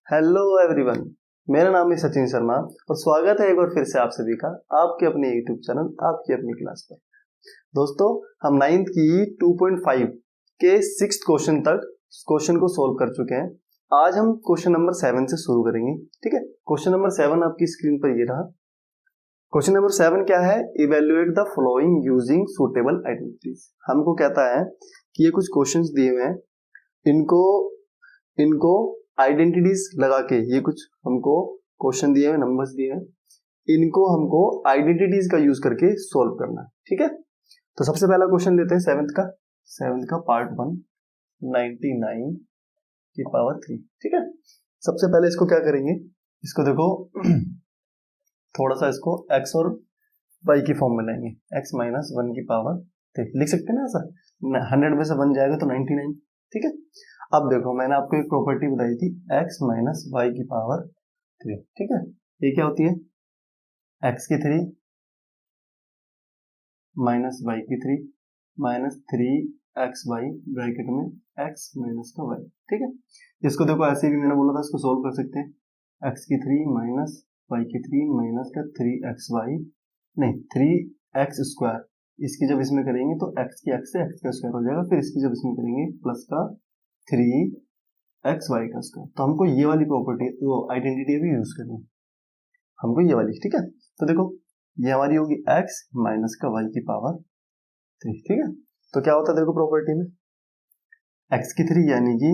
Hello everyone, मेरा नाम है सचिन शर्मा और स्वागत है एक बार फिर से आप सभी का आपके अपने यूट्यूब चैनल आपकी अपनी क्लास पर। दोस्तों, हम 9th की 2.5 के 6th क्वेश्चन तक क्वेश्चन को सोल्व कर चुके हैं। आज हम क्वेश्चन नंबर 7 से शुरू करेंगे। ठीक है, क्वेश्चन नंबर 7 आपकी स्क्रीन पर ये रहा। क्वेश्चन नंबर 7 क्या है? Evaluate the following using suitable identities. हमको कहता है कि ये कुछ क्वेश्चंस दिए हुए हैं, इनको आइडेंटिटीज लगा के, ये कुछ हमको क्वेश्चन दिए हैं, नंबर्स दिए हैं, इनको हमको आइडेंटिटीज का यूज करके सॉल्व करना है। ठीक है, तो सबसे पहला क्वेश्चन लेते हैं 7th का पार्ट 1 99 की पावर 3। ठीक है, सबसे पहले इसको क्या करेंगे, इसको देखो थोड़ा सा इसको x और y की फॉर्म में लाएंगे। x माइनस 1 की पावर 3 लिख सकते हैं ना ऐसा। 100 में से 1 जाएगा तो 99। ठीक है, अब देखो मैंने आपको एक प्रॉपर्टी बताई थी x माइनस वाई की पावर 3। ठीक है, ये क्या होती है? x की 3 माइनस वाई की 3 माइनस 3xy ब्रैकेट में x माइनस का y। ठीक है, इसको देखो ऐसे भी मैंने बोला था, इसको सोल्व कर सकते हैं। x की 3 माइनस वाई की 3 माइनस का 3xy, नहीं 3x स्क्वायर, इसकी जब इसमें करेंगे तो x की x से x का स्क्वायर हो जाएगा, फिर इसकी जब इसमें करेंगे प्लस का 3xy का स्क्वायर। तो हमको ये वाली प्रॉपर्टी, वो आइडेंटिटी भी यूज करनी है हमको, ये वाली। ठीक है, तो देखो ये हमारी होगी x माइनस का y की पावर 3। ठीक है, तो क्या होता है देखो प्रॉपर्टी में, x की 3 यानी कि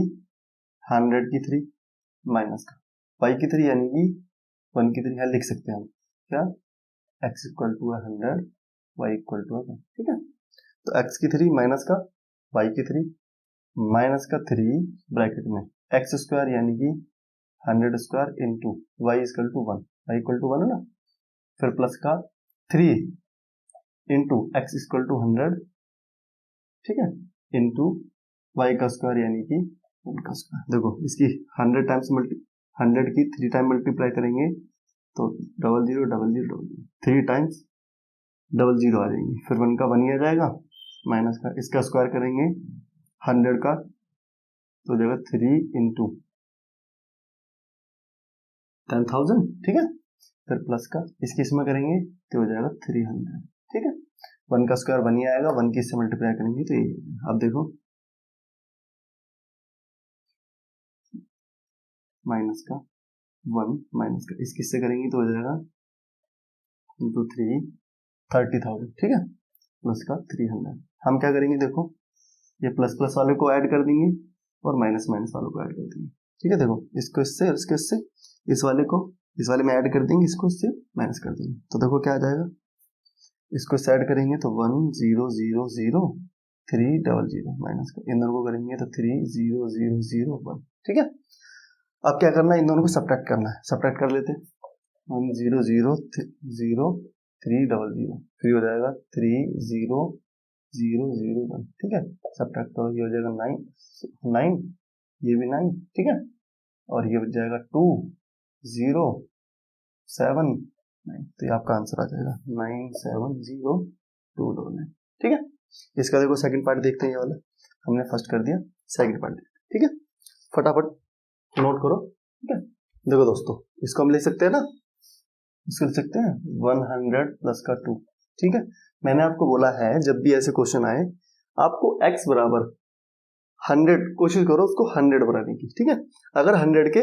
100 की 3 माइनस का y की 3 यानी कि 1 की 3 लिख सकते हैं हम क्या, x equal to 100 y equal to 1। ठीक है, तो x की 3 माइनस का y की 3 माइनस का 3 ब्रैकेट में एक्स स्क्वायर यानी कि 100 square into y equal to 1, y equal to 1 है ना, फिर प्लस का 3 इंटू एक्स इक्वल टू 100। ठीक है, इंटू वाई का स्क्वायर यानी कि 1 का स्क्वायर। देखो इसकी 100 टाइम्स 100 की 3 टाइम मल्टीप्लाई करेंगे तो 0000 3 टाइम्स 00 आ जाएंगे, फिर 1 का 1 ही आ जाएगा, माइनस का इसका स्क्वायर करेंगे 100 का तो जाएगा 3 इंटू 10,000। ठीक है, फिर प्लस का इसकी इसमें करेंगे तो हो जाएगा 300। ठीक है, 1 का स्क्वायर 1 ही आएगा, 1 की इससे मल्टीप्लाई करेंगे तो ये। अब देखो माइनस का 1 माइनस का इसकी इससे करेंगे तो हो जाएगा इंटू 3 30,000। ठीक है, प्लस का 300। हम क्या करेंगे देखो, ये प्लस प्लस वाले को ऐड कर देंगे और माइनस माइनस वालों को ऐड कर देंगे। ठीक है, देखो इसको इससे और इसको इससे, इस वाले को इस वाले में ऐड कर देंगे, इसको इससे माइनस कर देंगे, तो देखो क्या आ जाएगा, इसको ऐड करेंगे तो 1 0 0 0 3 0 0 माइनस का, इन दोनों को करेंगे तो 3 0 0 0 1। ठीक है, अब क्या करना है, इन दोनों को सब्ट्रैक्ट करना है, सब्ट्रैक्ट कर लेते हैं। 1 0 0 0 3 0 0, फिर हो जाएगा 3 0 0 0 1। ठीक है, सब्ट्रैक्ट करो, ये हो जाएगा 9 9, ये भी 9। ठीक है, और ये बच जाएगा 2 0 7 9, तो ये आपका आंसर आ जाएगा 970299। ठीक है, इसका देखो सेकंड पार्ट देखते हैं, ये वाला हमने फर्स्ट कर दिया, सेकंड पार्ट देखते हैं। ठीक है, फटाफट नोट करो। ठीक है, देखो दोस्तों इसको हम ले सकते हैं ना, इसको लिख सकते हैं 100 प्लस का 2। ठीक है, मैंने आपको बोला है जब भी ऐसे क्वेश्चन आए आपको x बराबर 100 कोशिश करो उसको 100 बनाने की। ठीक है, अगर 100 के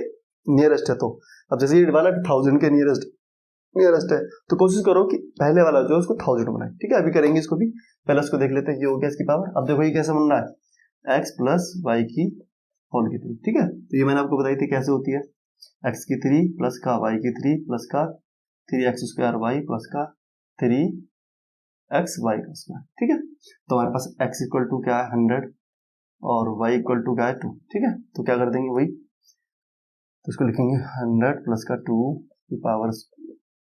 नियरेस्ट है तो, अब जैसे ये वाला 1000 के नियरेस्ट है तो कोशिश करो कि पहले वाला जो है उसको 1000 बनाए। ठीक है, अभी करेंगे इसको भी, पहले उसको देख लेते हैं। ये हो गया इसकी पावर। अब देखो ये कैसे बन रहा है, x प्लस वाई की होल की 3। ठीक है, तो ये मैंने आपको बताई थी कैसे होती है, x की 3 प्लस का वाई की 3 प्लस का 3x स्क्वायर वाई प्लस का 3x वाई का स्क्वायर। ठीक है, तो हमारे पास x इक्वल टू क्या है 100 और y इक्वल टू क्या है 2। ठीक है, तो क्या कर देंगे वही, तो इसको लिखेंगे 100 प्लस का 2 की पावर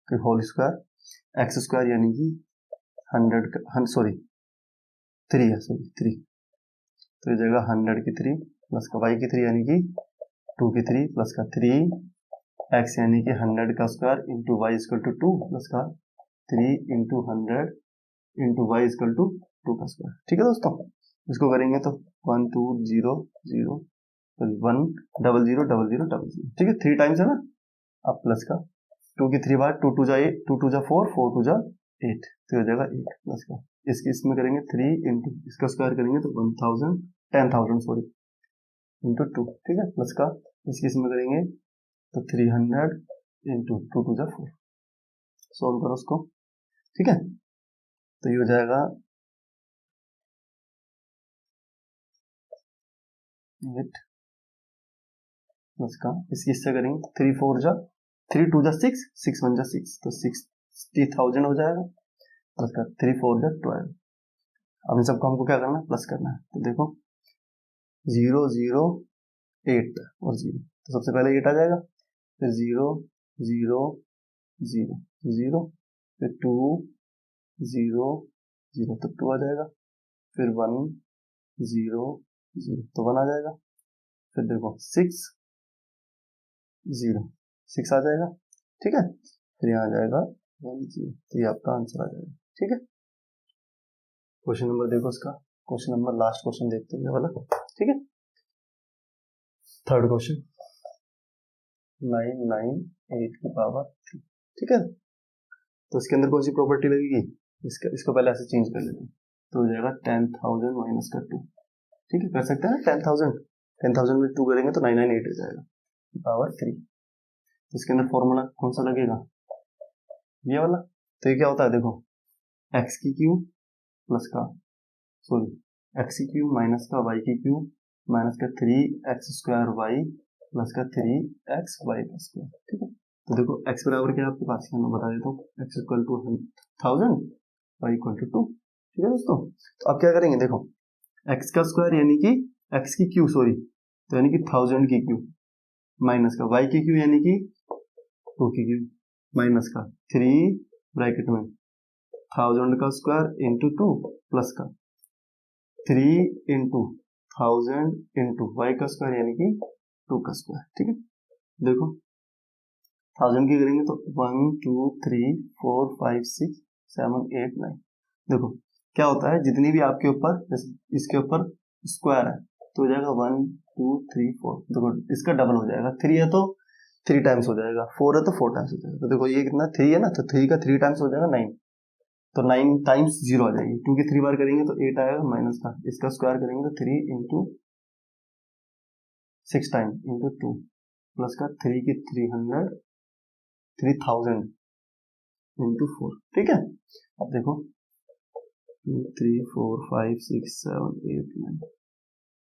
की होल स्क्वायर एक्स स्क्वायर यानी कि 100 सॉरी 3 है, सॉरी 3, तो ये जगह 100 की 3 प्लस का वाई की 3 यानी कि 2 की 3 प्लस का 3 एक्स यानी कि 100 का square into y equal to 2 plus का 3 into 100 into y equal to 2 का स्क्वायर। ठीक है दोस्तों, इसको करेंगे तो 1 2 0 0 सॉरी 1000000, ठीक है 3 टाइम्स है ना, अब प्लस का 2 की 3 बार 2 2 जा 8, 2 2 जा 4, 4 2 जा 8, तो हो जाएगा 8 प्लस का, इसकी इसमें करेंगे 3 इंटू इसका स्क्वायर करेंगे तो 1000 सॉरी इंटू 2, ठीक है प्लस का, इसकी इसमें करेंगे तो 300 इंटू 2 2 जा 4, सोल्व करो उसको, ठीक है, तो ये हो जाएगा 8 प्लस का, इसकी इससे करेंगे 3 4 जा 3 2 जा 6, 6 1 जा 6, तो 60,000 हो जाएगा प्लस का 3 4 जा 12। अब इन सबको हमको क्या करना है, प्लस करना है, तो देखो 0 0 8 और 0, तो सबसे पहले 8 आ जाएगा, फिर 0 0 0 0, फिर 2 0 0 तो 2 आ जाएगा, फिर 1 0 0 तो 1 आ जाएगा, फिर देखो 6 0 6 आ जाएगा, ठीक है, फिर यहाँ आ जाएगा 1 0, तो ये आपका आंसर आ जाएगा, ठीक है। क्वेश्चन नंबर देखो इसका, क्वेश्चन नंबर लास्ट क्वेश्चन देखते हैं वाला, ठीक है, थर्ड क्वेश्चन 998 की पावर 3, ठीक है, तो इसके अंदर कौन सी प्रॉपर्टी लगेगी, इसको पहले ऐसे चेंज कर लेते हैं, तो हो जाएगा 10,000 माइनस का 2, ठीक है, कर सकते हैं 10,000 में 2 करेंगे तो 998 हो जाएगा पावर 3, तो इसके अंदर फॉर्मूला कौन सा लगेगा, ये वाला, तो ये क्या होता है देखो, एक्स की क्यूब प्लस का सॉरी एक्स की क्यूब माइनस का वाई की क्यूब माइनस का 3x स्क्वायर वाई प्लस का 3x वाई का स्क्वायर, ठीक है, तो देखो x बराबर क्या है आपके पास, मैं बता देता हूँ, x equal to 1000 y equal to 2, ठीक है दोस्तों, तो अब क्या करेंगे देखो, x का स्क्वायर यानी कि x की क्यूब सॉरी, तो यानी कि 1000 की क्यूब माइनस का y की क्यूब यानी कि 2 की क्यूब माइनस का 3 ब्रैकेट में 1000 का स्क्वायर इंटू 2 प्लस का 3 इंटू 1000 इंटू वाई का स्क्वायर यानी कि 2 का स्क्वायर, ठीक है, देखो 1000 की करेंगे तो 1 2 3 4 5 6 7 8 9, देखो क्या होता है, जितनी भी आपके ऊपर इसके ऊपर स्क्वायर है तो हो जाएगा 1 2 3 4, देखो इसका डबल हो जाएगा, 3 है तो 3 टाइम्स हो जाएगा, 4 है तो 4 टाइम्स हो जाएगा, तो देखो ये कितना 3 है ना, तो 3 का 3 टाइम्स हो जाएगा 9, तो 9 टाइम्स 0 आ जाएगी, 2 की 3 बार करेंगे तो 8 आएगा माइनस का, इसका स्क्वायर करेंगे तो 3 इंटू 6 टाइम इंटू 2 प्लस का 3 की 3000 इंटू 4, ठीक है, अब देखो 2 3 4 5 6 7 8 9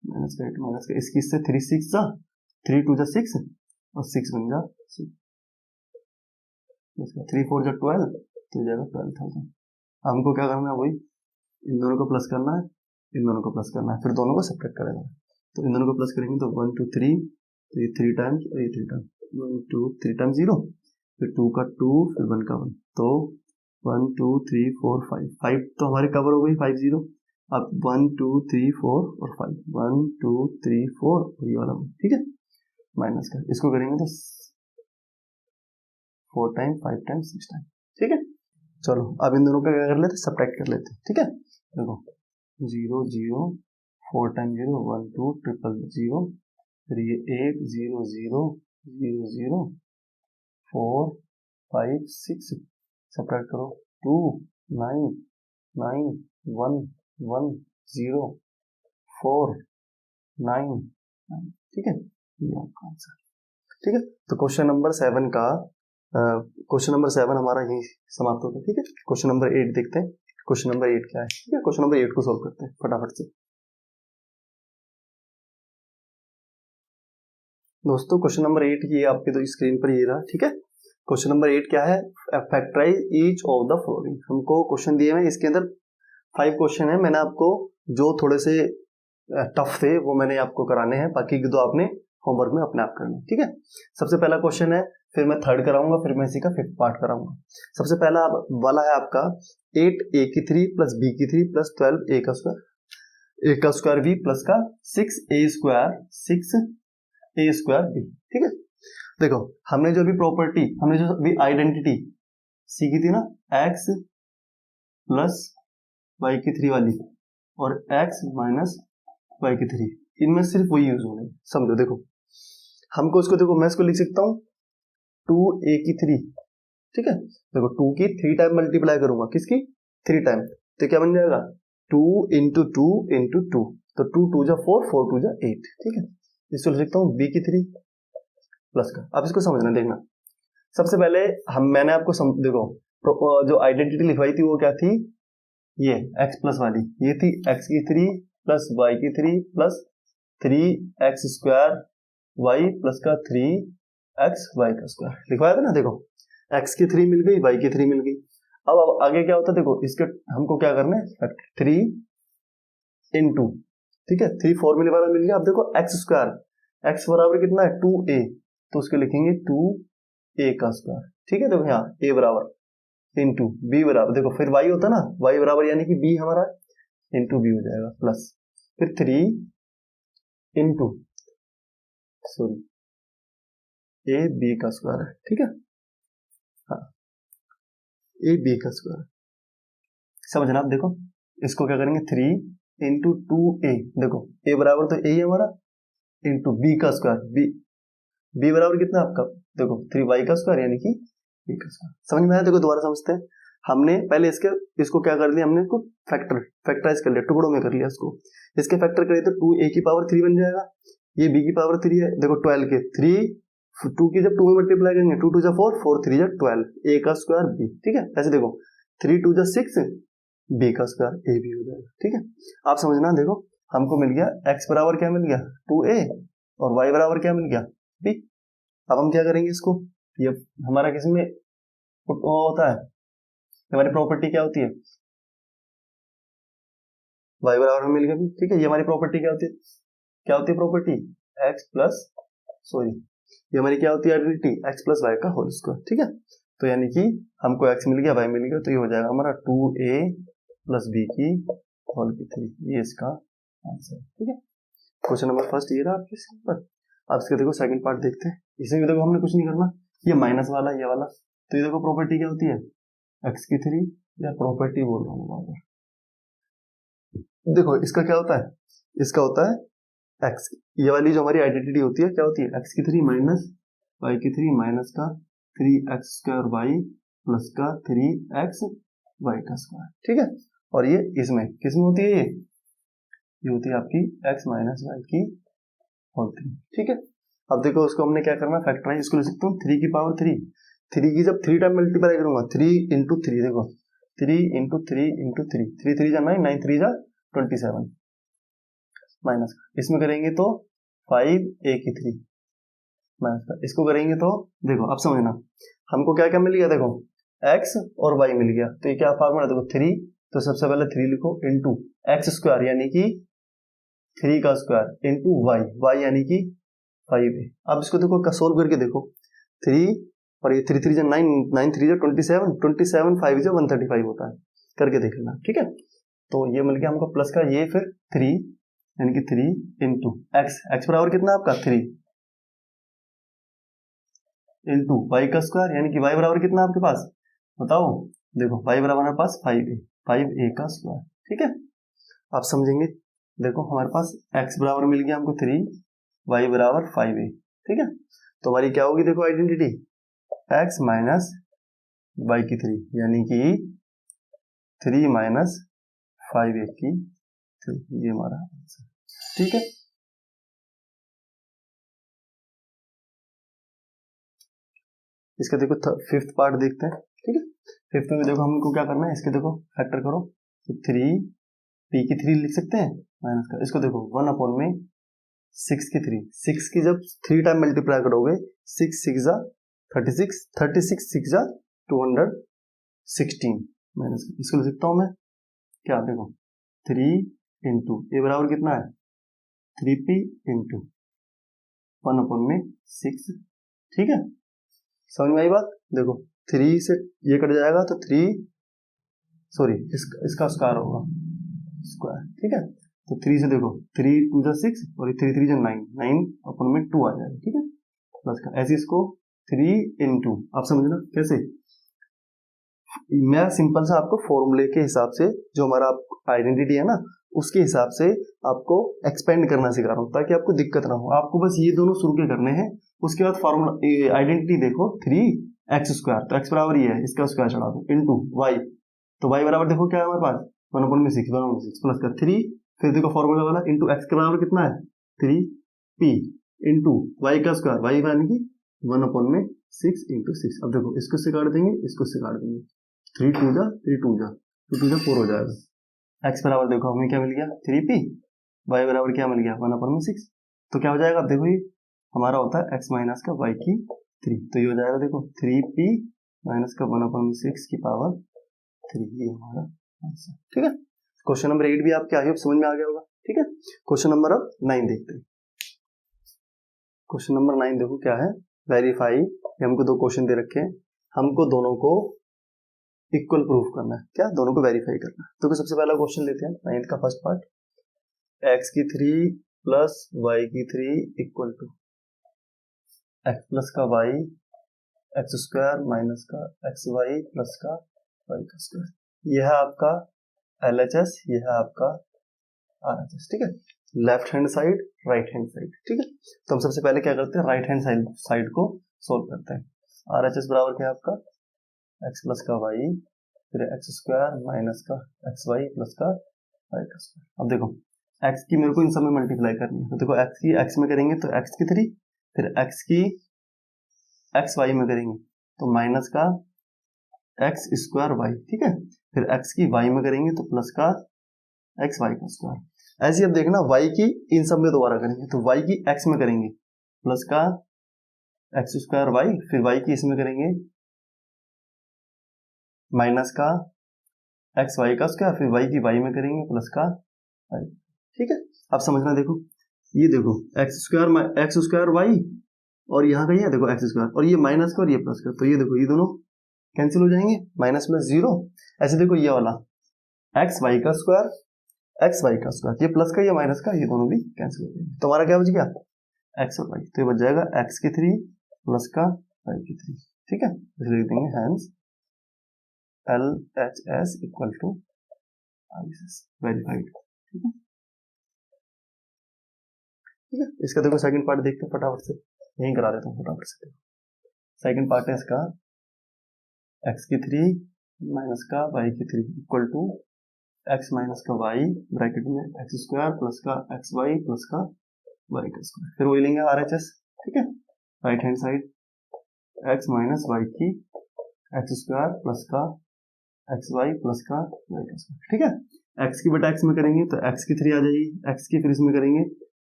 माइनस का 8 माइनस का, इसकी इससे 3 6 जा 3 2 जा 6 और 6 1 जा 6, प्लस का 3 4 जा 12, तो हो जाएगा 12,000, हमको क्या करना है, वही इन दोनों को प्लस करना है, इन दोनों को प्लस करना है, फिर दोनों को सब्ट्रैक्ट करेंगे, तो इन दोनों को प्लस करेंगे तो 1 2 3, तो ये 3 टाइम्स और ये 3 टाइम्स, 1 2 3 टाइम्स 0, फिर 2 का 2, फिर 1 का 1, तो 1 2 3 4 5 तो हमारे कवर हो गई 5 0, अब 1 2 3 4 और 5 1 2 3 4 और ये वाला 1, ठीक है, माइनस का इसको करेंगे तो 4 टाइम 5 टाइम 6 टाइम, ठीक है, चलो अब इन दोनों का क्या कर लेते, सब्ट्रैक्ट कर लेते, ठीक है, देखो 0 0 4 टाइम 0 1 2 ट्रिपल 0, फिर ये 8 0 0 0 0 4 5 6, सब्ट्रैक्ट करो 2 9 9 1 1 0 4 9 9, ठीक है, ये आपका आंसर, ठीक है, तो क्वेश्चन नंबर 7 का क्वेश्चन नंबर 7 हमारा यही समाप्त होता है, ठीक है, क्वेश्चन नंबर 8 देखते हैं, क्वेश्चन नंबर 8 क्या है, ठीक है, क्वेश्चन नंबर 8 को सॉल्व करते हैं फटाफट से दोस्तों, क्वेश्चन नंबर 8 ये आपके तो स्क्रीन पर ये रहा, ठीक है, क्वेश्चन नंबर 8 क्या है, factorise each of the following, हमको क्वेश्चन दिए हैं, इसके अंदर 5 क्वेश्चन है, मैंने आपको जो थोड़े से टफ थे वो मैंने आपको कराने हैं, बाकी दो आपने होमवर्क में अपने आप करना है, ठीक है, सबसे पहला क्वेश्चन है, फिर मैं थर्ड कराऊंगा, फिर मैं इसी का 5th पार्ट कराऊंगा, सबसे पहला वाला है आपका 8 a की 3 प्लस b की 3 प्लस 12 a का स्क्वायर b प्लस का 6 a स्क्वायर b, ठीक है, देखो हमने जो भी प्रॉपर्टी, हमने जो भी आइडेंटिटी सीखी थी ना, x प्लस y की 3 वाली और x माइनस y की 3, इनमें सिर्फ वही यूज होने, समझो। देखो हमको इसको, देखो मैं इसको लिख सकता हूँ 2a की 3, ठीक है। देखो 2 की 3 टाइम मल्टीप्लाई करूंगा, किसकी 3 टाइम, तो क्या बन जाएगा 2 इंटू 2 इंटू 2, तो 2 2 जा 4, 4 2 जा 8, ठीक है। इसको लिख सकता हूँ b की 3 प्लस का। अब इसको समझना, देखना सबसे पहले मैंने आपको देखो जो आइडेंटिटी लिखवाई थी वो क्या थी, ये x प्लस वाली, ये थी x की 3 प्लस y की 3 plus 3x square y plus का 3x y का स्क्वायर लिखवाया था ना। देखो x की 3 मिल गई, y की 3 मिल गई। अब आगे क्या होता है, देखो इसके हमको क्या करना है 3 इंटू, ठीक है, 3 फॉर्मूले वाला मिल गया। अब देखो x स्क्वायर, x बराबर कितना है 2a, तो उसके लिखेंगे 2a का स्क्वायर, ठीक है। देखो यहाँ a बराबर इंटू b बराबर, देखो फिर y होता है ना, y बराबर यानी कि b हमारा इंटू b हो जाएगा, प्लस फिर 3 इंटू सॉरी a b का स्क्वायर है, ठीक है। हाँ a b का स्क्वायर समझना। आप देखो इसको क्या करेंगे 3 इंटू 2a, देखो a बराबर तो a ही हमारा, इंटू b का स्क्वायर, b बराबर कितना आपका, देखो 3y का स्क्वायर यानी कि b का स्क्वायर। समझ में आया। देखो दोबारा समझते हैं, हमने पहले इसको क्या कर दिया, हमने इसको फैक्टराइज कर लिया, टुकड़ों में कर लिया इसको। इसके फैक्टर करिए तो 2a की पावर 3 बन जाएगा, ये b की पावर 3 है। देखो 12 के 3 2 की जब 2 में मल्टीप्लाई करेंगे 2 2 जा 4, 4 3 जा 12, a का स्क्वायर b, ठीक है। ऐसे देखो 3 2 जा 6, b का स्क्वायर a b हो जाएगा, ठीक है। आप समझना, देखो हमको मिल गया x बराबर क्या मिल गया 2a और y बराबर क्या मिल गया b। अब हम क्या करेंगे इसको, ये हमारा किसमें होता है, हमारी प्रॉपर्टी क्या होती है, y बराबर मिल गया, ठीक है। ये हमारी प्रॉपर्टी क्या होती है प्रॉपर्टी x प्लस सॉरी ये हमारी क्या होती है आइडेंटिटी x प्लस वाई का होल स्क्वायर, ठीक है। तो यानी कि हमको x मिल गया, y मिल गया, तो ये हो जाएगा हमारा 2a प्लस b की होल की 3, ये इसका आंसर, ठीक है। क्वेश्चन नंबर फर्स्ट ये रहा आपके पर। अब इसके देखो सेकंड पार्ट देखते हैं। इसमें भी देखो हमने कुछ नहीं करना, ये माइनस वाला ये वाला, तो ये देखो प्रॉपर्टी क्या होती है x की 3, या प्रॉपर्टी बोल रहा हूँ, देखो इसका क्या होता है, इसका होता है x, ये वाली जो हमारी आइडेंटिटी होती है क्या होती है x की 3 माइनस y की 3 माइनस का 3x स्क्वायर y प्लस का 3x y का स्क्वायर, ठीक है। और ये इसमें किसमें होती है, ये होती है आपकी x माइनस वाई की होल 3, ठीक है। अब देखो उसको हमने क्या करना फैक्टराइज, इसको लिख सकता हूँ 3 की पावर 3 की जब 3 टाइम मल्टीप्लाई करूंगा 3 इंटू 3, देखो 3 इंटू 3 इंटू 3, 3 3 जा 9, 9 3 जा 27, माइनस इसमें करेंगे तो 5a की 3 माइनस का, इसको करेंगे तो देखो अब समझना हमको क्या क्या मिल गया, देखो x और y मिल गया, तो ये क्या फॉर्मूला, देखो 3, तो सबसे पहले 3 लिखो इंटू एक्स स्क्वायर यानी कि 3 का स्क्वायर इंटू y यानी कि 5a। अब इसको देखो सोल्व करके देखो 3 और ये 3 3 जा 9, 9 3 जा 27, 27 5 जा 135 होता है, करके देख लेना, ठीक है। तो ये मिल गया हमको प्लस का, ये फिर 3 यानी कि 3 इंटू एक्स बराबर कितना आपका 3 इंटू वाई का स्क्वायर यानी कि वाई बराबर कितना आपके पास बताओ, देखो वाई बराबर हमारे पास 5a का स्क्वायर, ठीक है। आप समझेंगे, देखो हमारे पास x बराबर मिल गया हमको 3, y बराबर 5a, ठीक है। तो हमारी क्या होगी, देखो आइडेंटिटी x माइनस वाई की 3 यानी कि 3 माइनस 5a की 3, ये हमारा आंसर, ठीक है। इसका देखो फिफ्थ पार्ट देखते हैं, ठीक है। फिफ्थ में देखो हमको क्या करना है, इसके देखो फैक्टर करो, तो 3 p की 3 लिख सकते हैं माइनस का, इसको देखो 1 अपॉन में 6 की 3, 6 की जब 3 टाइम मल्टीप्लाई करोगे 6 6 जा 36, 36 6 जा 216 माइनस का, इसको लिख सकता हूं मैं क्या, देखो 3 इंटू ए बराबर कितना है 3p इंटू 1 अपॉन में 6, ठीक है। समझ में आई बात, देखो 3 से ये कट जाएगा तो 3 सॉरी इसका स्क्वायर होगा स्क्वायर, ठीक है। तो 3 से देखो 3 2 जा 6 और 3 3 जा 9, 9 अपन में 2 आ जाएगा, ठीक है, प्लस का, ऐसे इसको 3 इंटू, आप समझना कैसे मैं सिंपल सा आपको फॉर्मूले के हिसाब से जो हमारा आइडेंटिटी है ना उसके हिसाब से आपको एक्सपेंड करना सिखा रहा हूँ ताकि आपको दिक्कत ना हो। आपको बस ये दोनों शुरू के करने हैं, उसके बाद फॉर्मूला आइडेंटिटी देखो 3x², तो x बराबर ये है, इसका स्क्वायर चढ़ा दो इनटू y, तो y बराबर देखो क्या है हमारे पास 1/6 प्लस का 3, फिर देखो फॉर्मूला वाला इंटू x के बराबर कितना है 3p इंटू y का स्क्वायर, y यानी कि 1/6 इंटू 6। अब देखो इसको से काट देंगे, इसको से काट देंगे, 3 2 जा 4 हो जाएगा। x बराबर देखो हमें क्या मिल गया 3p, y बराबर क्या मिल गया 1/6, तो क्या हो जाएगा अब देखो ये हमारा होता है x माइनस का y की 3, तो ये हो जाएगा देखो 3p माइनस का 1/6 की पावर 3, ये हमारा आंसर। ठीक है, क्वेश्चन नंबर 8 भी आपके आई होप समझ में आ गया होगा। ठीक है, क्वेश्चन नंबर अब 9 देखते हैं। क्वेश्चन नंबर 9 देखो क्या है, वेरीफाई, हमको दो क्वेश्चन दे रखे हैं, हमको दोनों को इक्वल प्रूफ करना है, क्या दोनों को वेरीफाई करना है। तो सबसे पहला क्वेश्चन लेते हैं 9 का फर्स्ट पार्ट, x की 3 प्लस y की 3 इक्वल टू x प्लस का y x² माइनस का xy प्लस का y का स्क्वायर, यह है आपका LHS, यह है आपका RHS। ठीक है, left hand side right hand side. ठीक है, तो हम सबसे पहले क्या करते हैं, राइट हैंड साइड को सोल्व करते हैं। RHS बराबर क्या है आपका x प्लस का y फिर x² माइनस का xy प्लस का y का स्क्वायर। अब देखो x की मेरे को इन सब में मल्टीप्लाई करनी है, तो देखो x की x में करेंगे तो x की 3, फिर x की xy में करेंगे तो माइनस का x² y। ठीक है, फिर x की y में करेंगे तो प्लस का xy का स्क्वायर। ऐसे अब देखना y की इन सब में दोबारा करेंगे तो y की x में करेंगे प्लस का x² y, फिर y की इसमें करेंगे माइनस का xy का स्क्वायर, फिर y की y में करेंगे प्लस का y। ठीक है, अब समझना, देखो ये देखो x² y और यहाँ का ये देखो x² और ये माइनस का और ये प्लस का, तो ये देखो ये दोनों कैंसिल हो जाएंगे, माइनस प्लस 0। ऐसे देखो ये वाला xy का स्क्वायर xy का स्क्वायर, ये प्लस का ये माइनस का, ये दोनों भी कैंसिल हो जाएंगे, तो हमारा क्या बच गया x और y, तो ये बच जाएगा x की 3 प्लस का y की 3। ठीक है, लिख देंगे hence LHS equal to RHS verified. ठीक है, ठीक है, इसका देखो सेकंड पार्ट देखते हैं फटाफट से, यहीं करा देता हूँ फटाफट से। सेकंड पार्ट है इसका x की 3 माइनस का y की 3 इक्वल टू x माइनस का y ब्रैकेट में x² प्लस का xy प्लस का y का स्क्वायर, फिर वही लेंगे RHS। ठीक है, right hand side x minus y की x² प्लस का xy प्लस का y का स्क्वायर। ठीक है, x की बटा x में करेंगे तो x की 3 आ जाएगी, x की फिर इसमें करेंगे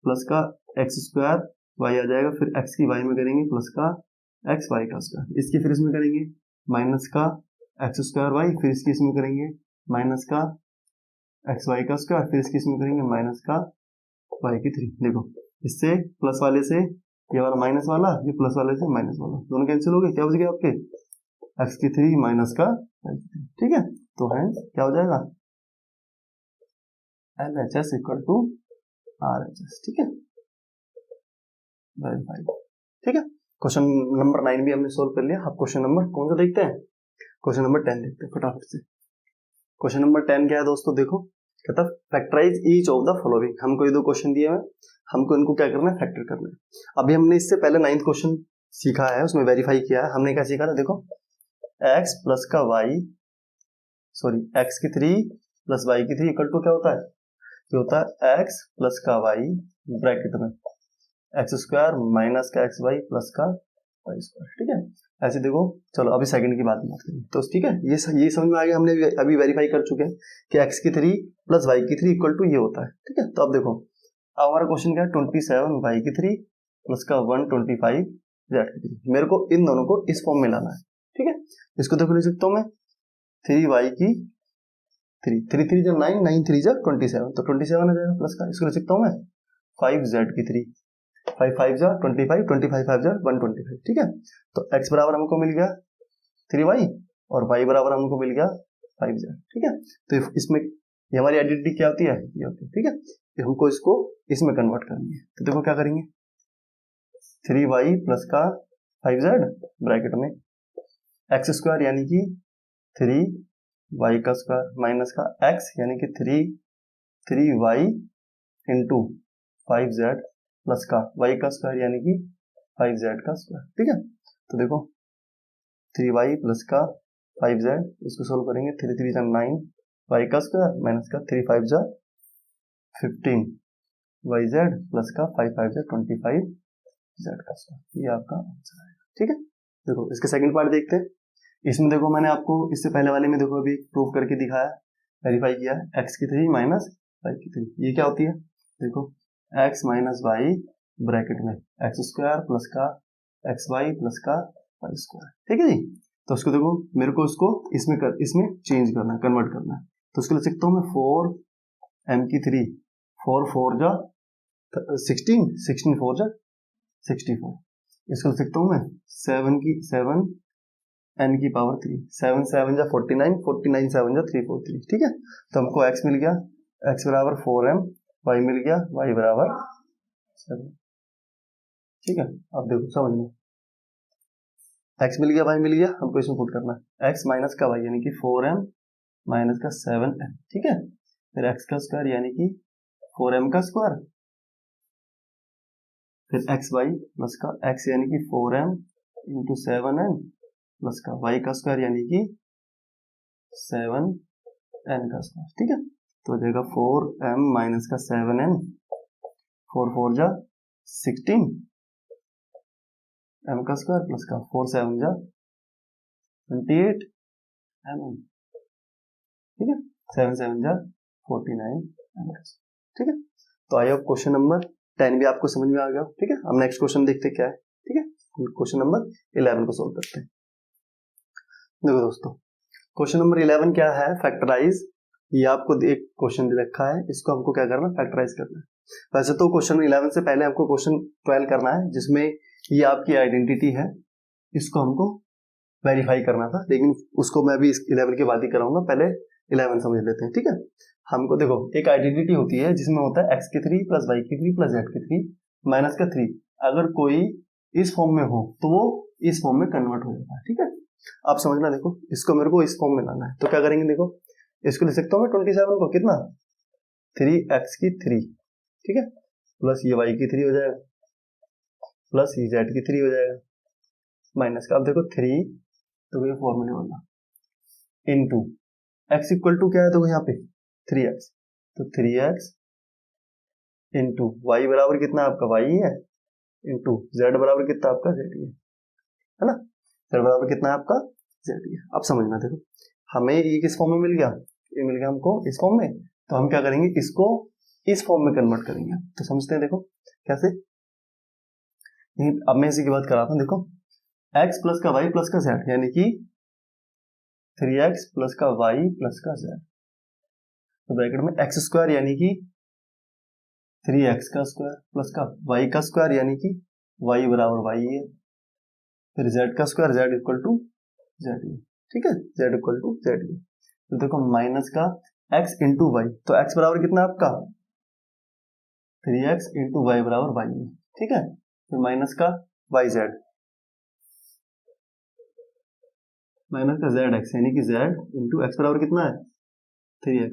प्लस का x² y आ जाएगा, फिर x की y में करेंगे प्लस का xy का स्क्वायर, इसकी फिर इसमें करेंगे माइनस का x² y, फिर इसकी इसमें करेंगे माइनस का xy का स्क्वायर, फिर इसकी इसमें करेंगे माइनस का y की 3। देखो इससे प्लस वाले से ये वाला माइनस वाला, ये प्लस वाले से माइनस वाला, दोनों कैंसिल हो गए, क्या बच गया आपके x की 3 माइनस का y की 3। ठीक है, तो हैंस क्या हो जाएगा LHS इक्वल टू RHS। ठीक है, वेरीफाइड। ठीक है, क्वेश्चन नंबर 9 भी हमने सोल्व कर लिया। अब क्वेश्चन नंबर कौन सा देखते हैं, क्वेश्चन नंबर 10 देखते हैं फटाफट से। क्वेश्चन नंबर 10 क्या है दोस्तों, देखो कहता factorise each of the following, हमको ये दो क्वेश्चन दिए हैं, हमको इनको क्या करना है फैक्टर करना है। अभी हमने इससे पहले 9th क्वेश्चन सीखा है, उसमें वेरीफाई किया है, हमने क्या सीखा था, देखो x प्लस का y x की 3 प्लस y की 3 इक्वल टू क्या होता है, ये होता है x प्लस का y ब्रैकेट में x² माइनस का xy प्लस का y²। ठीक है, ऐसे देखो चलो अभी सेकंड की बात करें तो ठीक है, ये समझ में आ गया, हमने अभी वेरीफाई कर चुके हैं कि x की 3 प्लस y की 3 इक्वल टू ये होता है। ठीक है, तो अब देखो हमारा क्वेश्चन क्या है 27 y की 3 प्लस का 125 z की 3, मेरे को इन दोनों को इस फॉर्म में लाना है। ठीक है, इसको देखो लिख सकता हूँ मैं 3y की 3 3 जब 9 9 3 जब 27, तो 27 आ जाएगा प्लस का, इसको लिख सकता हूँ मैं 5z की 3 5 5 जा 25 25 5 जा 125। ठीक है, तो x बराबर हमको मिल गया 3y और y बराबर हमको मिल गया 5z। ठीक है, तो इसमें ये हमारी आइडेंटिटी क्या होती है, ये होती है। ठीक है, तो हमको इसको इसमें कन्वर्ट करनी है, तो देखो क्या करेंगे 3y प्लस का 5z ब्रैकेट में x² यानी कि 3y का स्क्वायर माइनस का x यानी कि 3y इंटू 5z प्लस का y का स्क्वायर यानी कि 5z का स्क्वायर। ठीक है, तो देखो 3y प्लस का 5z, इसको सोल्व करेंगे 3 3 जा 9 y का स्क्वायर माइनस का 3 5 जा 15 yz प्लस का 5 5 जा 25 z का स्क्वायर। ये आपका आंसर आएगा। ठीक है, देखो इसके सेकंड पार्ट देखते हैं। इसमें देखो मैंने आपको इससे पहले वाले में देखो अभी प्रूव करके दिखाया, वेरीफाई किया है, x की 3 माइनस y की 3, ये क्या होती है देखो x माइनस वाई ब्रैकेट में एक्स स्क्वायर प्लस का एक्स वाई प्लस का वाई स्क्वायर। ठीक है जी, तो उसको देखो मेरे को इसको इसमें चेंज करना है, कन्वर्ट करना है, तो उसके लिए लिखता हूँ मैं 4m की 3, 4 4 जा 16, 16 4 जा 64, इसको लिख सकता हूँ मैं 7 n की पावर 3, 7 7 जा 49, 49 7 जा 343। ठीक है, तो हमको x मिल गया, x बराबर 4m, y मिल गया y बराबर 7। ठीक है, अब देखो समझ लो, x मिल गया y मिल गया, हमको इसमें पुट करना है x माइनस का y यानी कि 4m माइनस का 7m। ठीक है, फिर x का स्क्वायर यानी कि 4m का स्क्वायर, फिर एक्स वाई प्लस का x यानी कि 4m इंटू 7n प्लस का y का स्क्वायर यानी कि 7n का स्क्वायर। ठीक है, तो हो जाएगा 4m माइनस का 7n, 4 4 जा 16 m का स्क्वायर प्लस का 4 7 जा 28 mm। ठीक है, 7 7 जा 49 m का स्क्वायर। ठीक है, तो आई होप क्वेश्चन नंबर 10 भी आपको समझ में आ गया। ठीक है, हम नेक्स्ट क्वेश्चन देखते क्या है। ठीक है, क्वेश्चन नंबर 11 को सोल्व करते हैं। देखो दोस्तों, क्वेश्चन नंबर 11 क्या है, फैक्टराइज। ये आपको एक क्वेश्चन दे रखा है, इसको हमको क्या करना है, फैक्टराइज करना है। वैसे तो क्वेश्चन 11 से पहले हमको क्वेश्चन 12 करना है, जिसमें ये आपकी आइडेंटिटी है, इसको हमको वेरीफाई करना था, लेकिन उसको मैं भी 11 के बाद ही कराऊंगा, पहले 11 समझ लेते हैं। ठीक है, हमको देखो एक आइडेंटिटी होती है जिसमें होता है x की 3 प्लस y की 3 प्लस z की 3 माइनस का 3, अगर कोई इस फॉर्म में हो तो वो इस फॉर्म में कन्वर्ट हो जाता है। ठीक है, आप समझना, देखो इसको मेरे को इस फॉर्म में लाना है, तो क्या करेंगे, देखो इसको लिख सकता हूँ मैं 27 को कितना 3x की 3, ठीक है, प्लस ये y की 3 हो जाएगा, प्लस ये z की 3 हो जाएगा, माइनस का अब देखो 3, तो ये फॉर्मूले वाला इनटू x इक्वल टू क्या है, देखो यहाँ पे 3x, तो 3x इंटू y बराबर कितना आपका y ही है, इंटू z बराबर कितना आपका z ही है ना, z बराबर कितना है आपका z ही है। अब समझना, देखो हमें ये किस फॉर्म में मिल गया, ये मिल गया हमको इस फॉर्म में, तो हम क्या करेंगे, इसको इस फॉर्म में कन्वर्ट करेंगे। तो समझते हैं, देखो कैसे, अब मैं इसी की बात कर रहा था। देखो x प्लस का y प्लस का z यानी कि 3x प्लस का y प्लस का z, तो ब्रैकेट में एक्स स्क्वायर यानी कि 3x का स्क्वायर प्लस का y का स्क्वायर यानी कि y बराबर y है, फिर z का square z equal to z है। ठीक है, z इक्वल टू z है। तो देखो माइनस का x इंटू वाई, तो x बराबर कितना आपका 3x इंटू वाई बराबर y है। ठीक है, फिर माइनस का yz, माइनस का zx यानी कि z इंटू x बराबर कितना है 3x।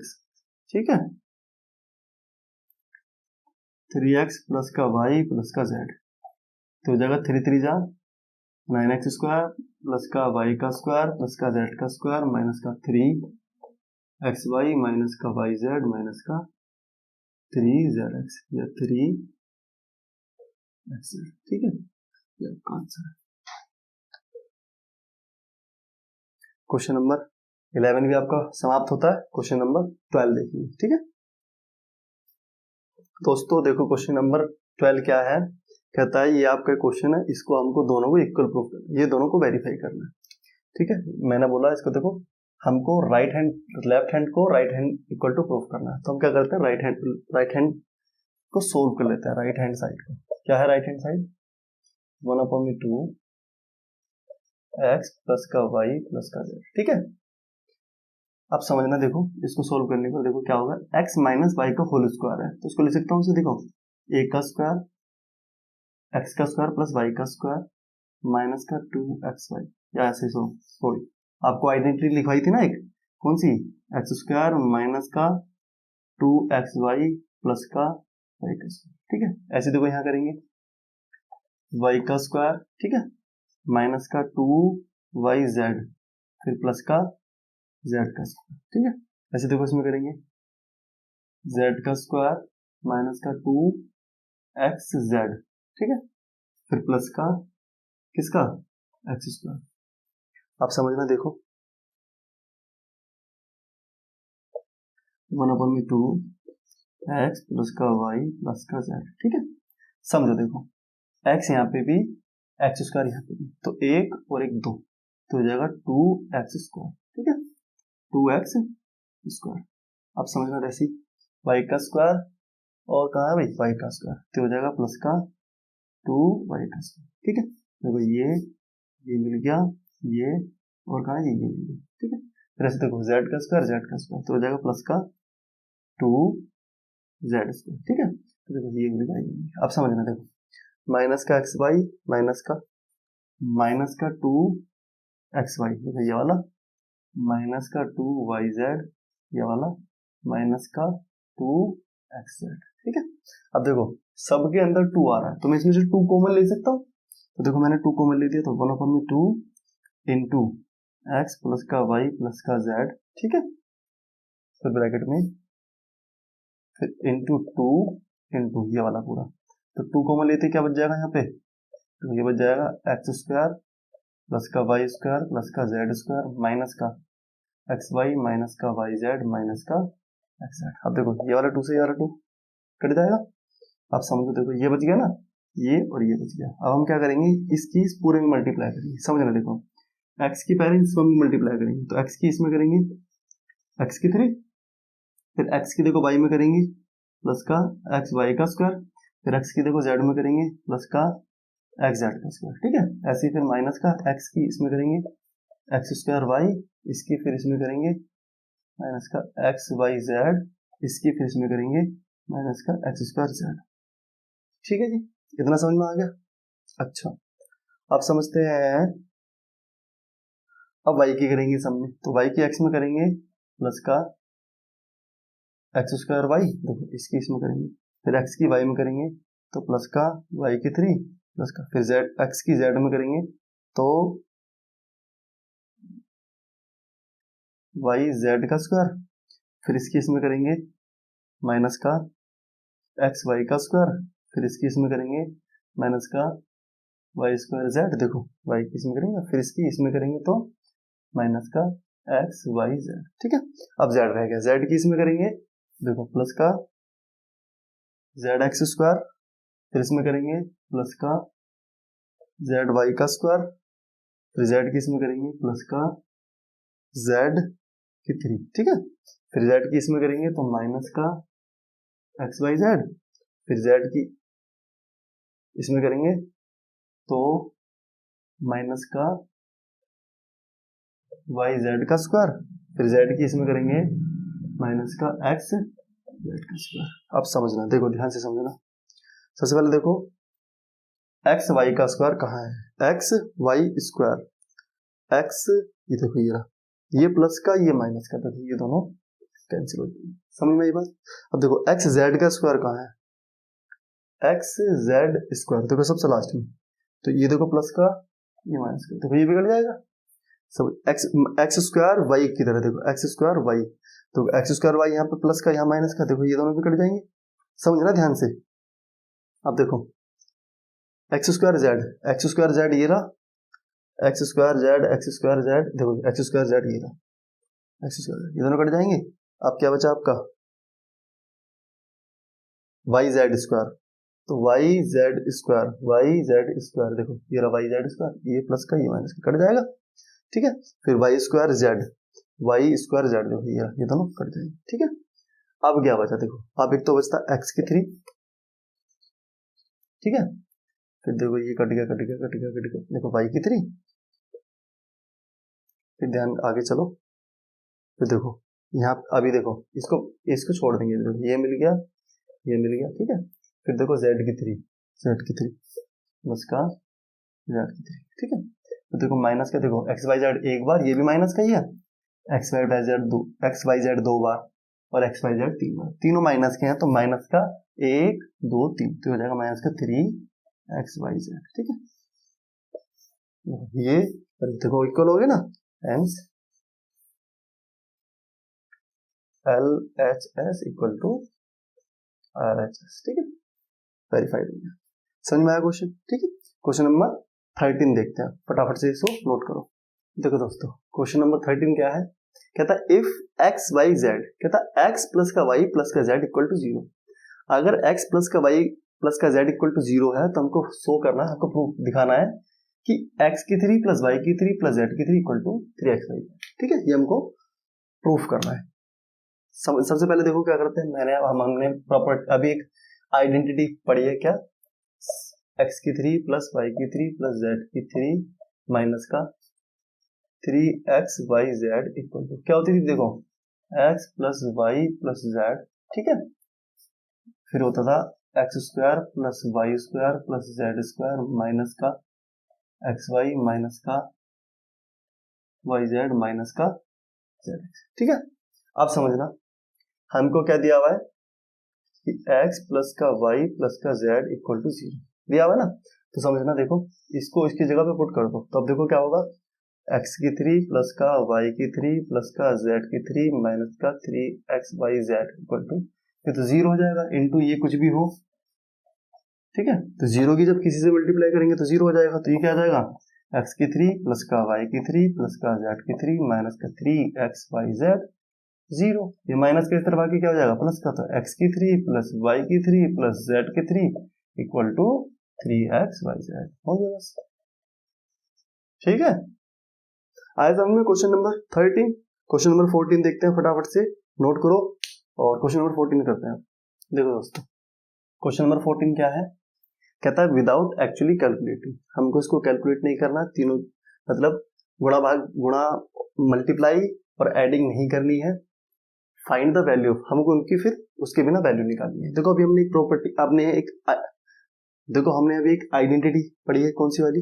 ठीक है, 3x प्लस का y प्लस का z, तो हो जाएगा 3 3 जा 9x स्क्वायर प्लस का y का स्क्वायर प्लस का z का स्क्वायर माइनस का 3xy माइनस का yz माइनस का 3zx या 3x। ठीक है, ये आपका आंसर है। क्वेश्चन नंबर 11 भी आपका समाप्त होता है, क्वेश्चन नंबर 12 देखिए। ठीक है दोस्तों, देखो क्वेश्चन नंबर 12 क्या है, कहता है ये आपका क्वेश्चन है, इसको हमको दोनों को इक्वल प्रूफ करना है, ये दोनों को वेरीफाई करना है। ठीक है, मैंने बोला इसको देखो हमको लेफ्ट हैंड को right hand equal to proof करना है, तो हम क्या करते हैं, राइट हैंड को सोल्व कर लेते हैं। राइट हैंड साइड को क्या है, right hand side 1/2 x plus का y प्लस का z। ठीक है, अब समझना, देखो इसको सोल्व करने पर देखो क्या होगा, x माइनस वाई का होल स्क्वायर है, तो उसको लिख सकता हूँ उसे, देखो a का स्क्वायर x का स्क्वायर प्लस y का स्क्वायर माइनस का 2xy, या ऐसे सॉरी आपको आइडेंटिटी लिखवाई थी ना एक, कौन सी, एक्स स्क्वायर माइनस का 2xy प्लस का y का स्क्वायर, ठीक है। ऐसे देखो यहाँ करेंगे y का स्क्वायर, ठीक है, माइनस का 2yz फिर प्लस का z का स्क्वायर, ठीक है। ऐसे देखो इसमें करेंगे z का स्क्वायर माइनस का 2xz, ठीक है, फिर प्लस का किसका, x स्क्वायर। आप समझना, देखो 1/2 x प्लस का y प्लस का z, ठीक है। समझो देखो x यहाँ पे भी x स्क्वायर यहाँ पे भी, तो एक और एक दो, तो हो जाएगा 2x स्क्वायर, ठीक है, 2x स्क्वायर। आप समझना वैसे y का स्क्वायर और कहाँ है भाई y का स्क्वायर, तो हो जाएगा प्लस का 2y का स्क्वायर, ठीक है। देखो ये मिल गया, ये और कहाँ है ये मिल गया, ठीक है। फिर ऐसे देखो z का स्क्वायर तो हो जाएगा प्लस का 2z स्क्वायर, ठीक है। तो देखो ये मिल गया, आप समझना देखो माइनस का xy माइनस का 2xy, देखो ये वाला माइनस का 2yz, ये वाला माइनस का 2xz, ठीक है। अब देखो सबके अंदर 2 आ रहा है, तो मैं इसमें से 2 कॉमन ले सकता हूँ, तो देखो मैंने 2 कॉमन ले दिया, तो 1/2 इंटू एक्स प्लस का y प्लस का z, ठीक है, फिर ब्रैकेट में फिर इंटू 2 इंटू ये वाला पूरा, तो 2 कॉमन लेते क्या बच जाएगा यहाँ पे, तो ये बच जाएगा एक्स स्क्वायर प्लस का वाई स्क्वायर प्लस का जेड स्क्वायर माइनस का एक्स वाई माइनस का वाई जेड माइनस का एक्स जेड। अब देखो ये वाला 2 से ये वाला 2 कट जाएगा, आप समझो देखो ये बच गया ना, ये और ये बच गया। अब हम क्या करेंगे, इसकी इस पूरे में मल्टीप्लाई करेंगे, समझना देखो एक्स की पहले इसमें मल्टीप्लाई करेंगे, तो एक्स की इसमें करेंगे एक्स की 3, फिर एक्स की देखो वाई में करेंगे प्लस का एक्स वाई का स्क्वायर, फिर एक्स की देखो जेड में करेंगे प्लस का एक्स जेड का स्क्वायर, ठीक है। ऐसे ही फिर माइनस का एक्स की इसमें करेंगे एक्स स्क्वायर वाई, इसकी फिर इसमें करेंगे माइनस का एक्स वाई जेड, इसकी फिर इसमें करेंगे माइनस का एक्स स्क्वायर जेड, ठीक है जी, इतना समझ में आ गया। अच्छा आप समझते हैं, अब y की करेंगे सामने, तो y की x में करेंगे प्लस का एक्स स्क्वायर वाई, देखो इसकी इसमें करेंगे, फिर x की y में करेंगे तो प्लस का y की 3 प्लस का, फिर z x की z में करेंगे तो y z का स्क्वायर, फिर इसकी इसमें करेंगे माइनस का एक्स वाई का स्क्वायर, फिर इसकी इसमें करेंगे माइनस का वाई स्क्वायर जेड, देखो y की इसमें करेंगे, फिर इसकी इसमें करेंगे तो माइनस का एक्स वाई जेड, ठीक है। अब z रह गया, z की इसमें करेंगे देखो प्लस का जेड एक्स स्क्वायर, फिर इसमें करेंगे प्लस का जेड वाई का स्क्वायर, फिर जेड की इसमें करेंगे प्लस का जेड की 3, ठीक है। फिर जेड की इसमें करेंगे तो माइनस का एक्स वाई जेड, फिर जेड की इसमें करेंगे तो माइनस का वाई जेड का स्क्वायर, फिर जेड की इसमें करेंगे माइनस का एक्स जेड का स्क्वायर। अब समझना देखो ध्यान से समझना, सबसे पहले देखो एक्स वाई का स्क्वायर कहाँ है, एक्स वाई स्क्वायर, एक्स ये देखो ये रहा, ये प्लस का ये माइनस का, देखो ये दोनों कैंसिल हो जाएंगे, समझ में ये बात। अब देखो एक्स जेड का स्क्वायर कहाँ है, एक्स जेड स्क्वायर देखो सबसे लास्ट में, तो ये देखो प्लस का ये माइनस का, देखो ये बिगड़ जाएगा सब, एक्स स्क्वायर वाई की तरह, देखो एक्स स्क्वायर वाई, तो एक्स स्क्वायर वाई यहाँ पे प्लस का यहाँ माइनस का, देखो ये दोनों बिगड़ जाएंगे, समझना ध्यान से। अब देखो एक्स स्क्वायर जेड ये रहा, एक्स स्क्वायर जेड देखो एक्स स्क्वायर जेड ये रहा, एक्स स्क्वायर ये दोनों कट जाएंगे, अब क्या बचा आपका वाई जेड स्क्वायर, तो वाई जेड स्क्वायर देखो ये रहा वाई जेड स्क्वायर, ये प्लस का ये माइनस का कट जाएगा, ठीक है। फिर वाई स्क्वायर जेड देखो ये दोनों कट जाएंगे, ठीक है। अब क्या बचा देखो, अब एक तो बचता एक्स की 3, ठीक है, फिर देखो ये कट गया देखो वाई की 3, फिर ध्यान आगे चलो, फिर देखो यहाँ अभी देखो इसको छोड़ देंगे, देखो ये मिल गया, ठीक है। फिर देखो जेड की 3 प्लस का जेड की 3, ठीक है। तो देखो माइनस का, देखो एक्स वाई जेड एक बार, ये भी माइनस का ही है, एक्स वाई जेड दो बार और एक्स वाई जेड तीन बार, तीनों माइनस के हैं, तो माइनस का 1 2 3, तो हो जाएगा माइनस का 3 एक्स वाई जेड। ठीक है, ये देखो इक्वल हो गया ना, hence L H S equal to R H S. ठीक है, वेरीफाइड हो गया। समझ में आया क्वेश्चन? ठीक है, क्वेश्चन नंबर 13 देखते हैं, फटाफट से इसको नोट करो। देखो दोस्तों, क्वेश्चन नंबर 13 क्या है, कहता है इफ एक्स वाई जेड, कहता है एक्स प्लस का वाई प्लस का जेड इक्वल टू 0। अगर एक्स प्लस का वाई प्लस का जेड इक्वल टू 0 है तो हमको शो करना है, हमको प्रूफ दिखाना है कि एक्स की 3 प्लस वाई की 3 प्लस जेड की 3 इक्वल टू 3x वाई। ठीक है, ये हमको प्रूफ करना है। सबसे पहले देखो क्या करते हैं, हमने प्रॉपर अभी एक आइडेंटिटी पढ़ी है, क्या, एक्स की 3 प्लस वाई की 3 प्लस जेड की 3 माइनस का 3x Y Z equal to क्या होती थी, देखो x plus y plus z. ठीक है, फिर होता था x square plus y square plus z square minus का एक्स वाई माइनस का वाई जेड माइनस का जेड एक्स। ठीक है, अब समझना हमको क्या दिया हुआ है कि x प्लस का वाई प्लस का जेड इक्वल टू 0 दिया हुआ है ना, तो समझना, देखो इसको इसकी जगह पे पुट कर दो, तब देखो क्या होगा, x की 3 प्लस का y की 3 प्लस का z की 3 माइनस का 3x Y Z equal to, ये तो 0 हो जाएगा, इनटू ये कुछ भी हो। ठीक है, तो 0 की जब किसी से मल्टीप्लाई करेंगे तो 0 हो जाएगा, तो ये क्या आ जाएगा, x की 3 प्लस का y की 3 प्लस का z की 3 माइनस का 3x वाई जेड 0। ये माइनस के इस तरफ आके क्या हो जाएगा, प्लस का, तो x की 3 प्लस y की 3 प्लस z की 3 equal to 3x Y Z हो गया बस। ठीक है, आया समझ में क्वेश्चन नंबर 13। क्वेश्चन नंबर 14 देखते हैं, फटाफट से नोट करो और क्वेश्चन नंबर 14 करते हैं। देखो दोस्तों, क्वेश्चन नंबर 14 क्या है, कहता है विदाउट एक्चुअली कैलकुलेटिंग, हमको इसको कैलकुलेट नहीं करना, तीनों मतलब गुणा भाग गुणा मल्टीप्लाई और एडिंग नहीं करनी है, फाइंड द वैल्यू, हमको उनकी फिर उसके बिना वैल्यू निकालनी है। देखो अभी हमने एक प्रॉपर्टी, हमने अभी एक आइडेंटिटी पढ़ी है, कौन सी वाली,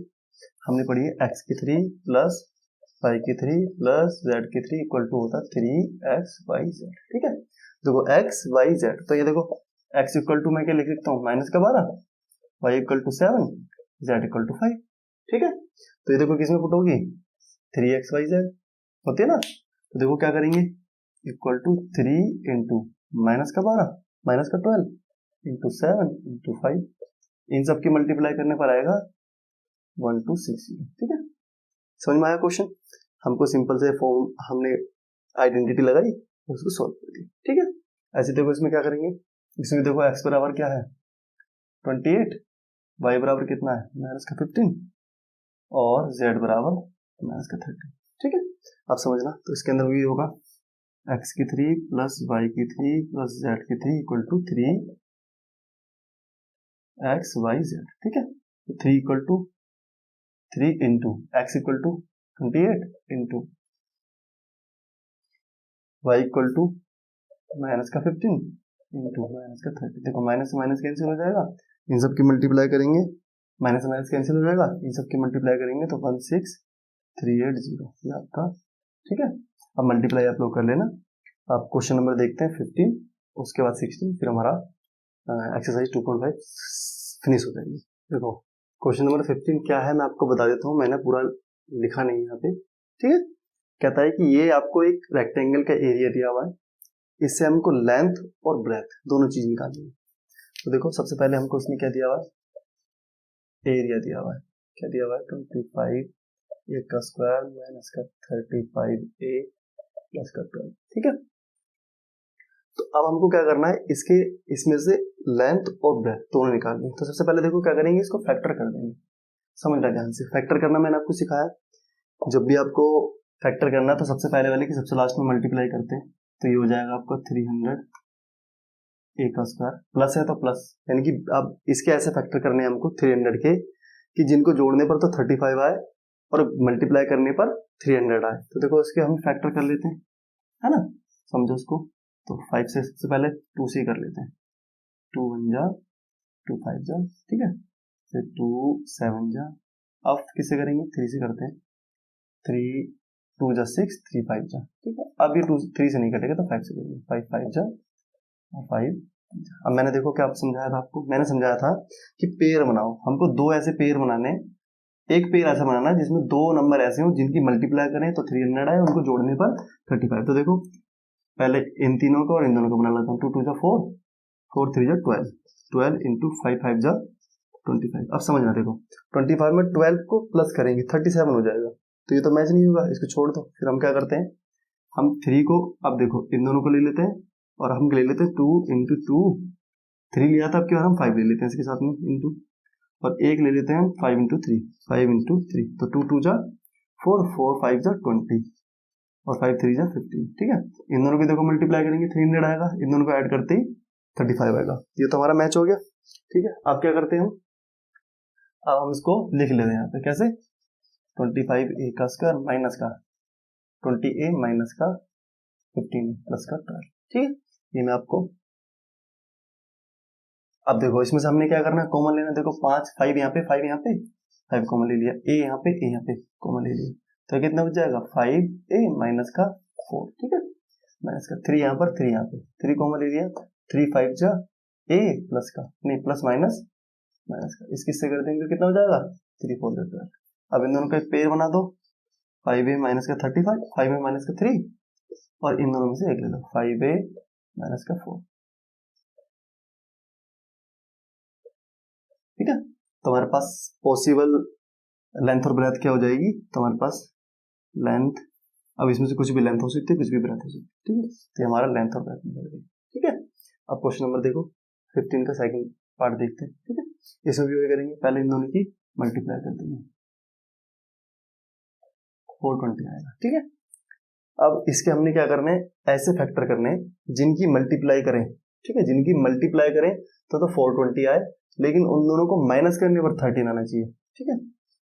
हमने पढ़ी है एक्स की 3 प्लस वाई की 3 प्लस जेड की 3 इक्वल टू होता 3x वाई जेड। ठीक है, देखो x वाई जेड, तो ये देखो x इक्वल टू मैं क्या लिख सकता हूँ, माइनस का 12, y equal to 7, z equal to 5। ठीक है, तो ये देखो किसमें पुट होगी, 3x वाई जेड होती है ना, तो देखो क्या करेंगे, इक्वल टू 3 इंटू माइनस का 12 माइनस का 12 इंटू 7 इंटू 5, इन सब की मल्टीप्लाई करने पर आएगा 1260। ठीक है, समझ में आया क्वेश्चन, हमको सिंपल से फॉर्म हमने आइडेंटिटी लगाई, उसको सॉल्व कर दिया। ठीक है, ऐसे देखो इसमें क्या करेंगे, इसमें देखो x बराबर क्या है 28, y बराबर कितना है माइनस का 15 और z बराबर माइनस का 30। ठीक है, अब समझना, तो इसके अंदर भी होगा x की 3 प्लस वाई की 3 प्लस z की 3 equal to 3x Y Z. ठीक है, तो 3 equal to 3 into x equal to 28 into y equal to minus का 15 इंटू माइनस का 30। देखो माइनस से माइनस कैंसिल हो जाएगा, इन सब की मल्टीप्लाई करेंगे, माइनस से माइनस कैंसिल हो जाएगा, इन सब की मल्टीप्लाई करेंगे तो 16380 ये आपका। ठीक है, अब मल्टीप्लाई आप लोग कर लेना। अब क्वेश्चन नंबर देखते हैं 15, उसके बाद 16, फिर हमारा एक्सरसाइज 2.5 फिनिश हो जाएगी। देखो क्वेश्चन नंबर 15 क्या है मैं आपको बता देता हूँ, मैंने पूरा लिखा नहीं यहाँ पे। ठीक है, कहता है कि ये आपको एक रेक्टेंगल का एरिया दिया हुआ है, इससे हमको लेंथ और ब्रेथ दोनों चीज निकालनी है। तो देखो सबसे पहले हमको इसमें क्या दिया हुआ है, एरिया दिया हुआ है, क्या दिया हुआ है 25 ए का स्क्वायर माइनस का 35 ए प्लस का 12। ठीक है, तो अब हमको क्या करना है, इसमें से लेंथ और ब्रेथ दोनों निकालनी है। तो सबसे पहले देखो क्या करेंगे, इसको फैक्टर कर देंगे। समझना ध्यान से, फैक्टर करना मैंने आपको सिखाया, जब भी आपको फैक्टर करना है तो सबसे पहले वाले की सबसे लास्ट में मल्टीप्लाई करते हैं, तो ये हो जाएगा आपका 300 ए का स्क्वायर, प्लस है तो प्लस, यानी कि अब इसके ऐसे फैक्टर करने हैं हमको 300 के, कि जिनको जोड़ने पर तो 35 आए और मल्टीप्लाई करने पर 300 आए। तो देखो इसके हम फैक्टर कर लेते हैं, है ना, समझो इसको। तो 5 से सबसे पहले 2 से कर लेते हैं, 2 1 जा 2 5 जा, ठीक है, फिर 2 7 जा अब किससे करेंगे, 3 से करते हैं, 3 2 जा 6, 3 5 जा, ठीक है। अब ये 2 3 से नहीं कटेगा तो 5 से करेंगे, 5 5 जा और 5। अब मैंने देखो क्या समझाया था आपको, मैंने समझाया था कि पेयर बनाओ, हमको दो ऐसे पेयर बनाने, एक पेयर ऐसा बनाना है जिसमें दो नंबर ऐसे हो जिनकी मल्टीप्लाई करें तो 300 आए, उनको जोड़ने पर 35। तो देखो पहले इन तीनों को और इन दोनों को बना लेता हूँ, 2 2 जा 4, 4 3 जा 12, 12 इंटू 5 5 जा 25। अब समझना देखो 25 में 12 को प्लस करेंगे 37 हो जाएगा, तो ये तो मैच नहीं होगा, इसको छोड़ दो। फिर हम क्या करते हैं, हम 3 को, अब देखो इन दोनों को ले लेते हैं और हम ले लेते हैं 2 इंटू 2, 3 लिया था, अब क्या हम 5 ले लेते हैं इसके साथ में इंटू, और एक ले लेते हैं हम 5 इंटू 3, 5 इंटू 3, तो 2 2 जा 4, 4 5 जा 20 और 5 3 जा 15, ठीक है। इन दोनों की देखो मल्टीप्लाई करेंगे 300 आएगा, इन दोनों को ऐड करते ही 35 आएगा, ये तो हमारा मैच हो गया, ठीक है। अब क्या करते हैं हम, अब हम इसको लिख लेते हैं यहाँ पे कैसे, 25a का स्क्वायर माइनस का 20a माइनस का 15 प्लस का 12, ठीक है। ये मैं आपको, अब देखो इसमें से हमने क्या करना है, कॉमन लेना, देखो 5 5 यहाँ पे 5 यहाँ पे 5 कॉमन ले लिया, a यहाँ पे कॉमन ले लिया, तो कितना बच जाएगा 5a माइनस का 4, ठीक है, माइनस का 3 यहाँ पर 3 यहाँ पे 3 कॉमन ले लिया, 3 5 जा a प्लस का नहीं प्लस माइनस माइनस का, इस किससे कर देंगे कितना हो जाएगा 3 4 12। अब इन दोनों का एक पेयर बना दो, 5a माइनस का 35, 5a माइनस का 3 और इन दोनों में से एक ले लो 5a माइनस का 4, ठीक है। तो हमारे पास पॉसिबल लेंथ और ब्रेथ क्या हो जाएगी, तो हमारे पास लेंथ, अब इसमें से कुछ भी लेंथ हो सकती है, कुछ भी ब्रेथ हो सकती है, ठीक है। तो हमारा लेंथ और ब्रेथ मिल गई, ठीक है। अब क्वेश्चन नंबर देखो 15 का सेकंड पार्ट देखते हैं, ठीक है। इसमें भी वही करेंगे, पहले इन दोनों की मल्टीप्लाई कर देंगे, 420 आएगा, ठीक है। अब इसके हमने क्या करने हैं, ऐसे फैक्टर करने हैं जिनकी मल्टीप्लाई करें, ठीक है, जिनकी मल्टीप्लाई करें तो 420 आए, लेकिन उन दोनों को माइनस करने पर 13 आना चाहिए, ठीक है।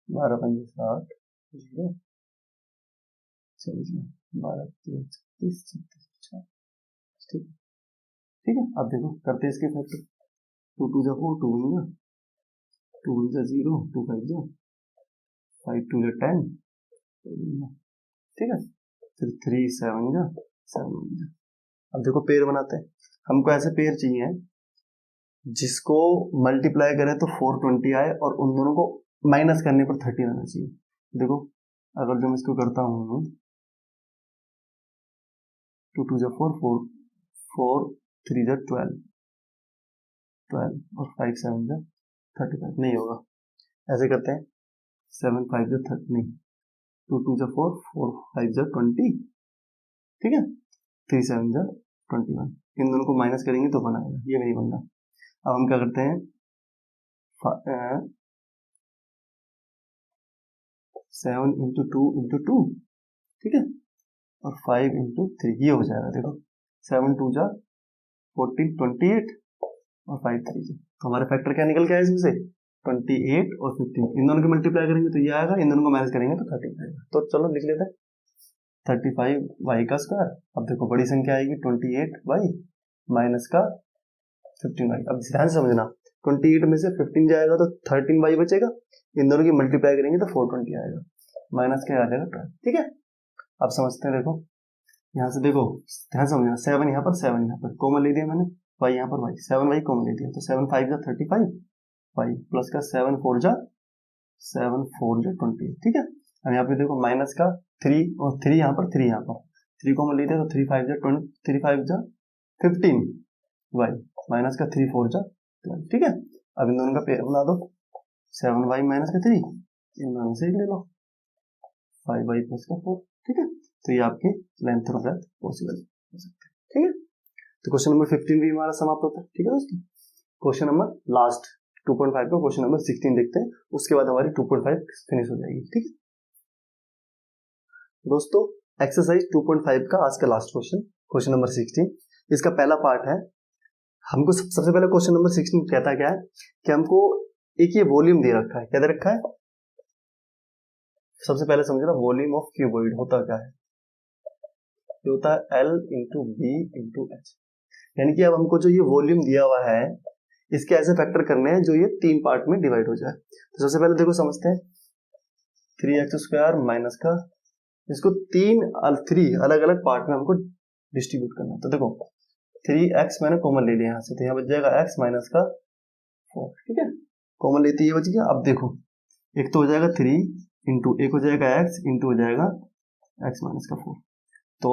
12 5 60 0 12 36 36, ठीक है, ठीक है। अब देखो करते हैं इसके फैक्टर, 2 2 जा 4, 2 जा 2 जा 0, 2 5 जा 5 2 जा 10, ठीक है, फिर 3 7 जा 7 जा। अब देखो पेयर बनाते हैं, हमको ऐसे पेयर चाहिए जिसको मल्टीप्लाई करें तो 420 आए और उन दोनों को माइनस करने पर 13 आना चाहिए। देखो अगर जो मैं इसको करता हूँ 2 2 जा 4, 4 4 3 जा 12 12 और 5 7 जा 35, नहीं होगा, ऐसे करते हैं 7 5 जा 30, नहीं 2 2 जा 4, 4 5 जा 20, ठीक है, 3 7 जा 21, इन दोनों को माइनस करेंगे तो बनाएगा, ये नहीं बनना। अब हम क्या करते हैं 7 इंटू 2 इंटू 2, ठीक है, और 5 इंटू 3, ये हो जाएगा। देखो 7 2 जा 14 28 और 5 3 जा, तो हमारे फैक्टर क्या निकल के आया इसमें से 28 और 15, इन दोनों की मल्टीप्लाई करेंगे तो ये आएगा, इन दोनों को माइनस करेंगे तो 13 आएगा। तो चलो लिख लेते हैं 35 वाई का स्क्वायर, अब देखो बड़ी संख्या आएगी 28 वाई माइनस का 15 वाई। अब ध्यान से समझना 28 में से 15 जाएगा तो 13 वाई बचेगा, इन दोनों की मल्टीप्लाई करेंगे तो 420 आएगा, माइनस क्या आ जाएगा 12, ठीक है। अब समझते हैं, देखो यहाँ से देखो ध्यान समझना, 7 यहाँ पर 7 यहाँ पर कॉमन ले दिया मैंने, वाई यहाँ पर वाई 7 वाई कॉमन ले दिया, तो 7 5 जा 35 वाई प्लस का 7 4 जा 20, ठीक है। अब यहाँ पे देखो माइनस का 3 और 3 यहाँ पर 3 यहाँ पर 3 कॉमन ले दिया तो 3 5 जा 20, 3 5 जा 15 वाई माइनस का 3 4 जा 12, ठीक है। अब इन दोनों का पेयर बना दो, 7 वाई माइनस का 3, इन दोनों से एक ले लो 5 वाई प्लस का 4, ठीक है। तो ये आपके लेंथ और ब्रेथ पॉसिबल हो सकते हैं, ठीक है। तो क्वेश्चन नंबर 15 भी हमारा समाप्त होता है, ठीक है दोस्तों। क्वेश्चन नंबर लास्ट 2.5 का क्वेश्चन नंबर 16 देखते हैं, उसके बाद हमारी 2.5 फिनिश हो जाएगी, ठीक है दोस्तों। एक्सरसाइज 2.5 का आज का लास्ट क्वेश्चन, क्वेश्चन नंबर 16, इसका पहला पार्ट है। हमको सबसे पहले क्वेश्चन नंबर 16 कहता क्या है कि हमको एक ये वॉल्यूम दे रखा है, क्या दे रखा है, सबसे पहले समझना वॉल्यूम ऑफ क्यूबॉइड होता क्या है, जो होता है L into b into h, यानी कि अब हमको जो ये वॉल्यूम दिया हुआ है इसके ऐसे फैक्टर करने हैं जो ये 3 पार्ट में डिवाइड हो जाए। तो सबसे पहले देखो समझते हैं, 3x² माइनस का, इसको थ्री अलग अलग पार्ट में हमको डिस्ट्रीब्यूट करना है। तो देखो 3x मैंने कॉमन ले लिया यहाँ से, तो यहाँ बच जाएगा x माइनस का 4, ठीक है, कॉमन लेते ये बच गया। अब देखो एक तो हो जाएगा 3 इंटू एक हो जाएगा x इंटू हो जाएगा x माइनस का 4, तो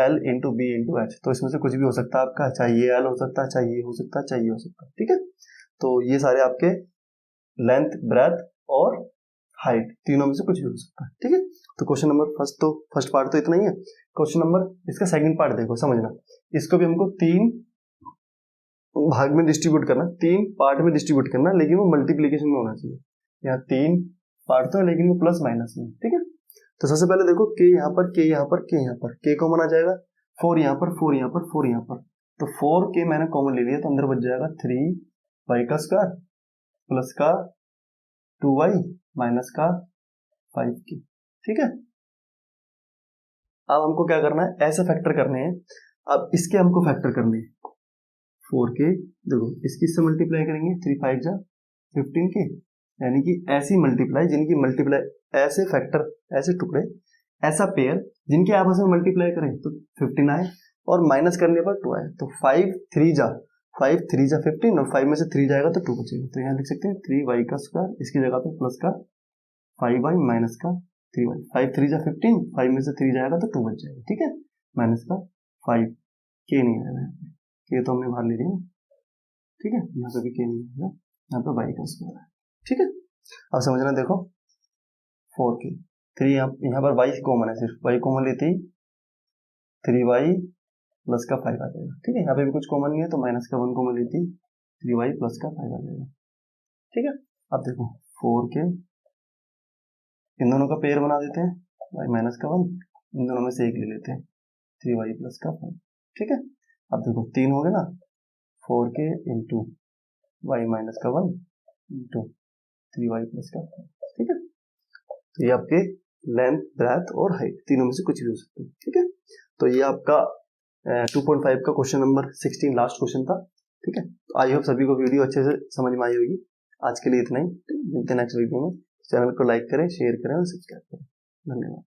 L into b into h, तो इसमें से कुछ भी हो सकता है आपका, चाहे ये L हो सकता है, चाहे ये हो सकता है, चाहे ये हो सकता है, ठीक है। तो ये सारे आपके लेंथ, ब्रेथ और हाइट तीनों में से कुछ भी हो सकता है, ठीक है। तो क्वेश्चन नंबर फर्स्ट पार्ट तो इतना ही है। क्वेश्चन नंबर इसका सेकंड पार्ट देखो, समझना, इसको भी हमको 3 भाग में डिस्ट्रीब्यूट करना, 3 पार्ट में डिस्ट्रीब्यूट करना, लेकिन वो मल्टीप्लीकेशन में होना चाहिए। यहाँ 3 पार्ट तो है लेकिन वो प्लस माइनस में, ठीक है। तो सबसे पहले देखो के यहाँ पर, के यहाँ पर, के यहाँ पर, के कॉमन आ जाएगा, 4 यहाँ पर, 4 यहाँ पर, 4 यहाँ पर, तो 4 के मैंने कॉमन ले लिया, तो अंदर बच जाएगा 3y का स्क्वायर प्लस का 2y माइनस का 5k, ठीक है। अब हमको क्या करना है, ऐसे फैक्टर करने हैं। अब इसके हमको फैक्टर करने हैं 4k, देखो इसकी इससे मल्टीप्लाई करेंगे, 3 5 जा 15k, यानी कि ऐसी मल्टीप्लाई जिनकी मल्टीप्लाई ऐसे फैक्टर, ऐसे टुकड़े, ऐसा पेयर जिनके आपस में मल्टीप्लाई करें तो 15 आए और माइनस करने पर 2 आए, तो 5 3 जा 15 और 5 में से 3 जाएगा तो 2 बचेगा। तो यहाँ लिख सकते हैं 3y का स्क्वायर, इसकी जगह पे प्लस का 5y माइनस का 3y, 5 3 जा 15, 5 में से 3 जाएगा तो 2 बच जाएगा, ठीक है, माइनस का 5, के नहीं आएगा यहाँ पे, के तो हमने बाहर ले लिया, ठीक है, यहाँ पे भी के नहीं आएगा, यहाँ पे y का स्क्वायर है, ठीक है। अब समझना, देखो 4k, 3 यहाँ पर y कॉमन है, सिर्फ y कॉमन लेते ही 3y प्लस का 5 आ जाएगा, ठीक है, यहाँ पे भी कुछ कॉमन नहीं है तो माइनस का 1 कॉमन लेती 3y प्लस का 5 आ जाएगा, ठीक है। अब देखो 4k, इन दोनों का पेयर बना देते हैं, y माइनस का 1, इन दोनों में से एक ले लेते हैं 3y प्लस का 5, ठीक है। अब देखो 3 हो गए ना, 4k इंटू y माइनस का 1 इंटू 3y प्लस का 5, ठीक है। तो ये आपके लेंथ, ब्रेथ और हाइट तीनों में से कुछ भी हो सकते हैं, ठीक है। तो ये आपका 2.5 का क्वेश्चन नंबर 16 लास्ट क्वेश्चन था, ठीक है। तो आई होप सभी को वीडियो अच्छे से समझ में आई होगी। आज के लिए इतना ही, मिलते हैं नेक्स्ट वीडियो में। चैनल को लाइक करें, शेयर करें और सब्सक्राइब करें। धन्यवाद।